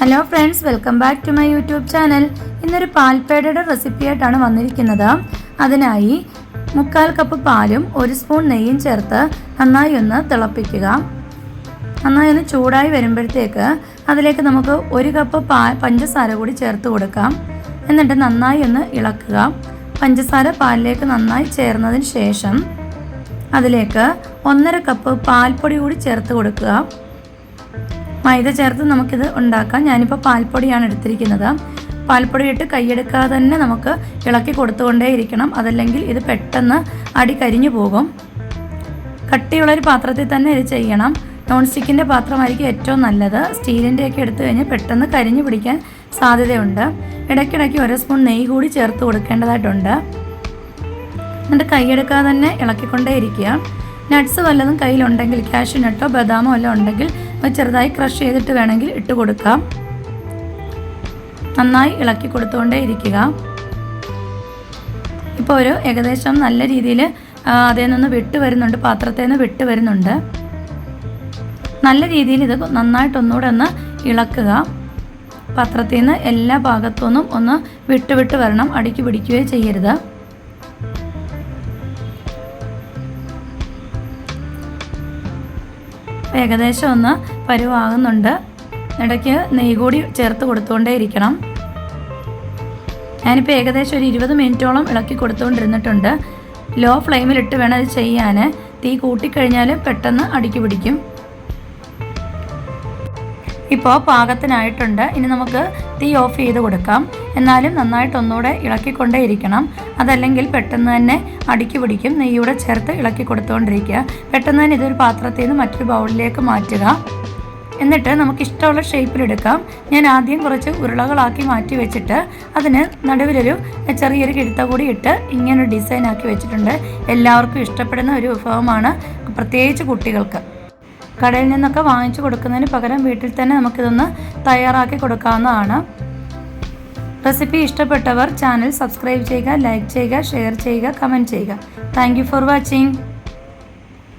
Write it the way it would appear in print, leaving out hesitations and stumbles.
Hello friends, welcome back to my YouTube channel. ഇന്നൊരു പാൽപ്പേടയുടെ recipe ആയിട്ടാണ് വന്നിരിക്കുന്നത്. അതിനായി 3/4 കപ്പ് പാലും 1 സ്പൂൺ നെയ്യും ചേർത്ത് നന്നായി ഒന്ന് തിളപ്പിക്കുക. നന്നായി ഒന്ന് ചൂടായി വരുമ്പോഴത്തേക്ക് അതിലേക്ക് നമുക്ക് 1 കപ്പ് പഞ്ചസാര കൂടി ചേർത്ത് കൊടുക്കാം. എന്നിട്ട് നന്നായി ഒന്ന് ഇളക്കുക. പഞ്ചസാര പാലിലേക്ക് നന്നായി ചേർന്നതിന് ശേഷം അതിലേക്ക് 1/2 കപ്പ് പാൽപ്പൊടി കൂടി ചേർത്ത് കൊടുക്കുക. മൈദ ചേർത്ത് നമുക്കിത് ഉണ്ടാക്കാം. ഞാനിപ്പോൾ പാൽപ്പൊടിയാണ് എടുത്തിരിക്കുന്നത്. പാൽപ്പൊടി ഇട്ട് കൈയെടുക്കാതെ തന്നെ നമുക്ക് ഇളക്കി കൊടുത്തുകൊണ്ടേ ഇരിക്കണം. അതല്ലെങ്കിൽ ഇത് പെട്ടെന്ന് അടി കരിഞ്ഞു പോകും. കട്ടിയുള്ളൊരു പാത്രത്തിൽ തന്നെ ഇത് ചെയ്യണം. നോൺ സ്റ്റിക്കിൻ്റെ പാത്രമായിരിക്കും ഏറ്റവും നല്ലത്. സ്റ്റീലിൻ്റെയൊക്കെ എടുത്തു കഴിഞ്ഞാൽ പെട്ടെന്ന് കരിഞ്ഞു പിടിക്കാൻ സാധ്യതയുണ്ട്. ഇടയ്ക്കിടയ്ക്ക് 1 സ്പൂൺ നെയ്യ് കൂടി ചേർത്ത് കൊടുക്കേണ്ടതായിട്ടുണ്ട്. എന്നിട്ട് കൈയെടുക്കാതെ തന്നെ ഇളക്കിക്കൊണ്ടേ ഇരിക്കുക. നട്ട്സ് വല്ലതും കയ്യിലുണ്ടെങ്കിൽ, കാഷ്യൂ നട്ടോ ബദാമോ വല്ലതും ഉണ്ടെങ്കിൽ ചെറുതായി ക്രഷ് ചെയ്തിട്ട് വേണമെങ്കിൽ ഇട്ട് കൊടുക്കാം. നന്നായി ഇളക്കി കൊടുത്തുകൊണ്ടേ ഇരിക്കുക. ഇപ്പോൾ ഒരു ഏകദേശം നല്ല രീതിയിൽ അതിൽ നിന്ന് വിട്ട് വരുന്നുണ്ട്, പാത്രത്തിൽ നിന്ന് വിട്ട് വരുന്നുണ്ട്. നല്ല രീതിയിൽ ഇത് നന്നായിട്ടൊന്നുകൂടെ ഒന്ന് ഇളക്കുക. പാത്രത്തിൽ നിന്ന് എല്ലാ ഭാഗത്തുനിന്നും ഒന്ന് വിട്ട് വരണം. അടിക്ക് പിടിക്കുകയോ ചെയ്യരുത്. ഏകദേശം ഒന്ന് പരുവാകുന്നുണ്ട്. ഇടയ്ക്ക് നെയ്യ് കൂടി ചേർത്ത് കൊടുത്തുകൊണ്ടേ ഇരിക്കണം. ഞാനിപ്പോൾ ഏകദേശം ഒരു 20 മിനിറ്റോളം ഇളക്കി കൊടുത്തുകൊണ്ടിരുന്നിട്ടുണ്ട്. ലോ ഫ്ലെയിമിലിട്ട് വേണം ഇത് ചെയ്യാൻ. തീ കൂട്ടിക്കഴിഞ്ഞാൽ പെട്ടെന്ന് അടിക്ക് പിടിക്കും. ഇപ്പോൾ പാകത്തിനായിട്ടുണ്ട്. ഇനി നമുക്ക് തീ ഓഫ് ചെയ്ത് കൊടുക്കാം. എന്നാലും നന്നായിട്ട് ഒന്നുകൂടെ ഇളക്കിക്കൊണ്ടേ ഇരിക്കണം. അതല്ലെങ്കിൽ പെട്ടെന്ന് തന്നെ അടിക്ക് പിടിക്കും. നെയ്യൂടെ ചേർത്ത് ഇളക്കി കൊടുത്തുകൊണ്ടിരിക്കുക. പെട്ടെന്ന് തന്നെ ഇതൊരു പാത്രത്തിൽ നിന്ന് മറ്റൊരു ബൗളിലേക്ക് മാറ്റുക. എന്നിട്ട് നമുക്ക് ഇഷ്ടമുള്ള ഷേപ്പിലെടുക്കാം. ഞാൻ ആദ്യം കുറച്ച് ഉരുളകളാക്കി മാറ്റി വെച്ചിട്ട് അതിന് നടുവിലൊരു ചെറിയൊരു കിഴുത്ത കൂടി ഇട്ട് ഇങ്ങനൊരു ഡിസൈനാക്കി വെച്ചിട്ടുണ്ട്. എല്ലാവർക്കും ഇഷ്ടപ്പെടുന്ന ഒരു വിഭവമാണ്, പ്രത്യേകിച്ച് കുട്ടികൾക്ക്. കടയിൽ നിന്നൊക്കെ വാങ്ങിച്ചു കൊടുക്കുന്നതിന് പകരം വീട്ടിൽ തന്നെ നമുക്കിതൊന്ന് തയ്യാറാക്കി കൊടുക്കാവുന്നതാണ്. റെസിപ്പി ഇഷ്ടപ്പെട്ടവർ ചാനൽ സബ്സ്ക്രൈബ് ചെയ്യുക, ലൈക്ക് ചെയ്യുക, ഷെയർ ചെയ്യുക, കമൻറ്റ് ചെയ്യുക. Thank you for watching.